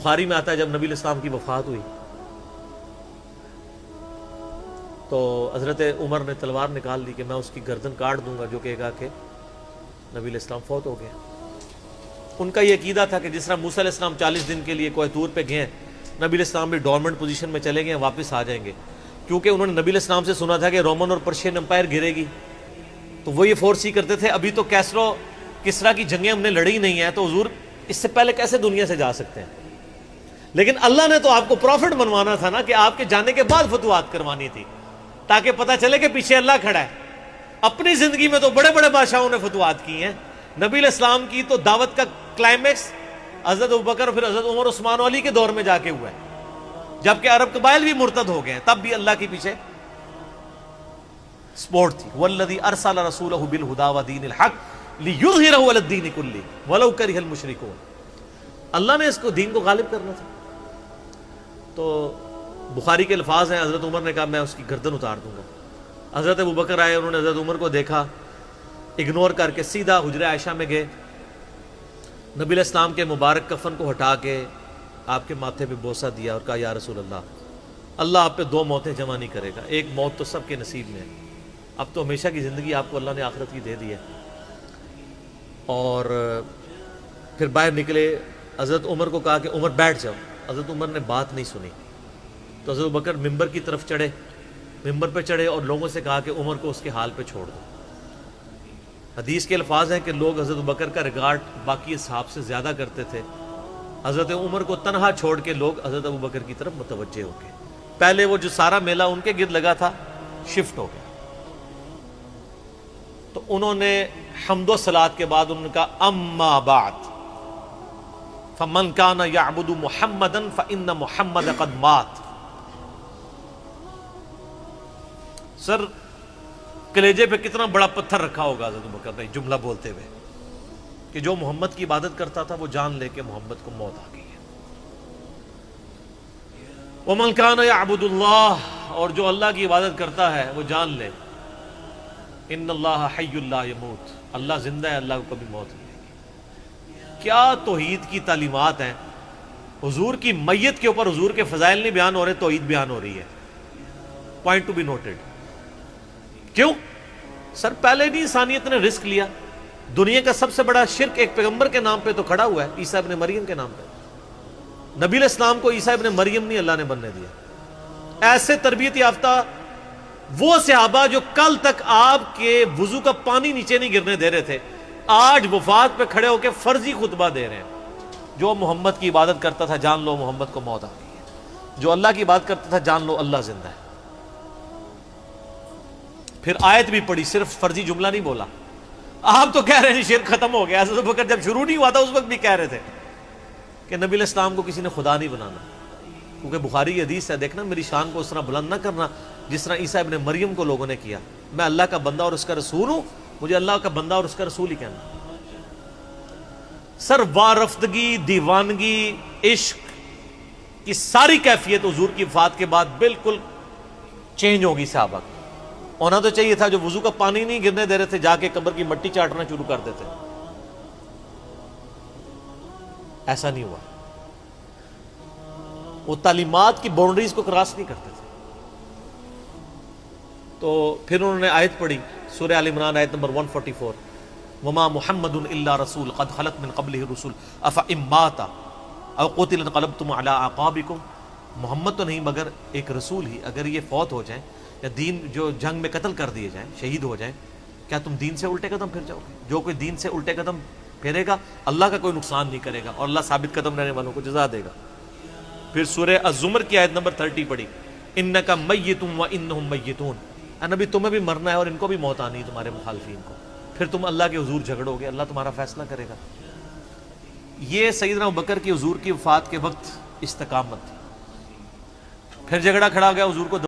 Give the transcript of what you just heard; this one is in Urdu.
بخاری میں آتا ہے جب نبی علیہ السلام کی وفات ہوئی تو حضرت عمر نے تلوار نکال لی کہ میں اس کی گردن کاٹ دوں گا، جو کہے گا کہ نبی علیہ السلام فوت ہو گئے۔ ان کا یہ عقیدہ تھا کہ جس طرح موسیٰ علیہ السلام 40 دن کے لیے کوہ طور پہ گئے، نبی علیہ السلام بھی ڈورمنٹ پوزیشن میں چلے گئے، واپس آ جائیں گے، کیونکہ انہوں نے نبی علیہ السلام سے سنا تھا کہ رومن اور پرشین امپائر گرے گی، تو وہ یہ فورس ہی کرتے تھے ابھی تو کیسرو کسرا کی جنگیں ہم نے لڑی نہیں ہیں، تو حضور اس سے پہلے کیسے دنیا سے جا سکتے ہیں؟ لیکن اللہ نے تو آپ کو پروفٹ بنوانا تھا نا، کہ آپ کے جانے کے بعد فتوحات کروانی تھی، تاکہ پتہ چلے کہ پیچھے اللہ کھڑا ہے۔ اپنی زندگی میں تو بڑے بڑے بادشاہوں نے فتوحات کی ہیں، نبی علیہ السلام کی تو دعوت کا کلائمیکس حضرت ابوبکر اور پھر حضرت عمر عثمان و علی کے دور میں جا کے ہوا ہے، جبکہ عرب قبائل بھی مرتد ہو گئے ہیں، تب بھی اللہ کے پیچھے سپورٹ تھی۔ والذی ارسل رسولہ بالہدی ودین الحق لیظہرہ علی الدین کلہ ولو کرہ المشرکون۔ اللہ نے اس کو دین کو غالب کرنا تھا۔ تو بخاری کے الفاظ ہیں، حضرت عمر نے کہا میں اس کی گردن اتار دوں گا۔ حضرت ابوبکر آئے، انہوں نے حضرت عمر کو دیکھا، اگنور کر کے سیدھا حجرہ عائشہ میں گئے، نبی علیہ السلام کے مبارک کفن کو ہٹا کے آپ کے ماتھے پہ بوسہ دیا اور کہا یا رسول اللہ آپ پہ 2 موتیں جمع نہیں کرے گا، ایک موت تو سب کے نصیب میں ہے، اب تو ہمیشہ کی زندگی آپ کو اللہ نے آخرت کی دے دی ہے۔ اور پھر باہر نکلے، حضرت عمر کو کہا کہ عمر بیٹھ جاؤ، حضرت عمر نے بات نہیں سنی، تو حضرت بکر ممبر کی طرف چڑھے، ممبر پہ چڑھے اور لوگوں سے کہا کہ عمر کو اس کے حال پہ چھوڑ دو۔ حدیث کے الفاظ ہیں کہ لوگ حضرت بکر کا ریگارڈ باقی اصحاب سے زیادہ کرتے تھے، حضرت عمر کو تنہا چھوڑ کے لوگ حضرت ابو بکر کی طرف متوجہ ہو گئے۔ پہلے وہ جو سارا میلہ ان کے گرد لگا تھا شفٹ ہو گیا، تو انہوں نے حمد و صلات کے بعد انہوں نے کہا اما بعد فمن کان یعبد محمدا فإن محمد قد مات۔ سر کلیجے پہ کتنا بڑا پتھر رکھا ہوگا حضرت بکر نے جملہ بولتے ہوئے کہ جو محمد کی عبادت کرتا تھا وہ جان لے کہ محمد کو موت آ گئی ہے۔ ومن کان یعبد اللہ، اور جو اللہ کی عبادت کرتا ہے وہ جان لے ان اللہ حی لا یموت، اللہ زندہ ہے، اللہ کو کبھی موت نہیں آئے گی۔ کیا توحید کی تعلیمات ہیں! حضور کی میت کے اوپر حضور کے فضائل نہیں بیان ہو رہے، توحید بیان ہو رہی ہے۔ Point to be noted. کیوں؟ سر پہلے نہیں انسانیت نے رسک لیا، دنیا کا سب سے بڑا شرک ایک پیغمبر کے نام پہ تو کھڑا ہوا ہے، عیسیٰ ابن مریم کے نام پہ۔ نبی علیہ السلام کو عیسیٰ ابن مریم نہیں اللہ نے بننے دیا۔ ایسے تربیت یافتہ وہ صحابہ جو کل تک آپ کے وضو کا پانی نیچے نہیں گرنے دے رہے تھے، آج وفات پہ کھڑے ہو کے فرضی خطبہ دے رہے ہیں۔ جو محمد کی عبادت کرتا تھا جان لو محمد کو موت آ گئی ہے، جو اللہ کی عبادت کرتا تھا جان لو اللہ زندہ ہے۔ پھر آیت بھی پڑھی، صرف فرضی جملہ نہیں بولا۔ آپ تو کہہ رہے ہیں شرک ختم ہو گیا، حضرت بکر جب شروع نہیں ہوا تھا اس وقت بھی کہہ رہے تھے کہ نبی علیہ السلام کو کسی نے خدا نہیں بنانا، کیونکہ بخاری کی حدیث ہے، دیکھنا میری شان کو اس طرح بلند نہ کرنا جس طرح عیسیٰ ابن مریم کو لوگوں نے کیا۔ میں اللہ کا بندہ اور اس کا رسول ہوں، مجھے اللہ کا بندہ اور اس کا رسول ہی کہنا۔ سر وارفتگی، دیوانگی، عشق کی ساری کیفیت حضور کی وفات کے بعد بالکل چینج ہوگی۔ صحابہ کی ہونا تو چاہیے تھا جو وضو کا پانی نہیں گرنے دے رہے تھے جا کے قبر کی مٹی چاٹنا شروع کر دیتے، ایسا نہیں ہوا۔ وہ تعلیمات کی باؤنڈریز کو کراس نہیں کرتے تھے۔ تو پھر انہوں نے آیت پڑھی، سورہ آل عمران آیت نمبر 144، وما محمد الا رسول قد خلت من قبلہ الرسل افإن مات او قتل انقلبتم علی اعقابکم۔ محمد تو نہیں مگر ایک رسول ہی، اگر یہ فوت ہو جائیں یا دین جو جنگ میں قتل کر دیے جائیں، شہید ہو جائیں، کیا تم دین سے الٹے قدم پھر جاؤ گے؟ جو کوئی دین سے الٹے قدم پھیرے گا اللہ کا کوئی نقصان نہیں کرے گا اور اللہ ثابت قدم رہنے والوں کو جزا دے گا۔ پھر سورہ الزمر کی آیت نمبر 30 پڑھی، انک میت وانہم میتون، اے نبی تمہیں بھی مرنا ہے اور ان کو بھی موت آنی ہے تمہارے مخالفین کو، پھر تم اللہ کے حضور جھگڑو گے، اللہ تمہارا فیصلہ کرے گا۔ یہ سیدنا ابوبکر کی حضور کی وفات کے وقت استقامت تھی۔ پھر جھگڑا کھڑا ہو گیا، حضور کو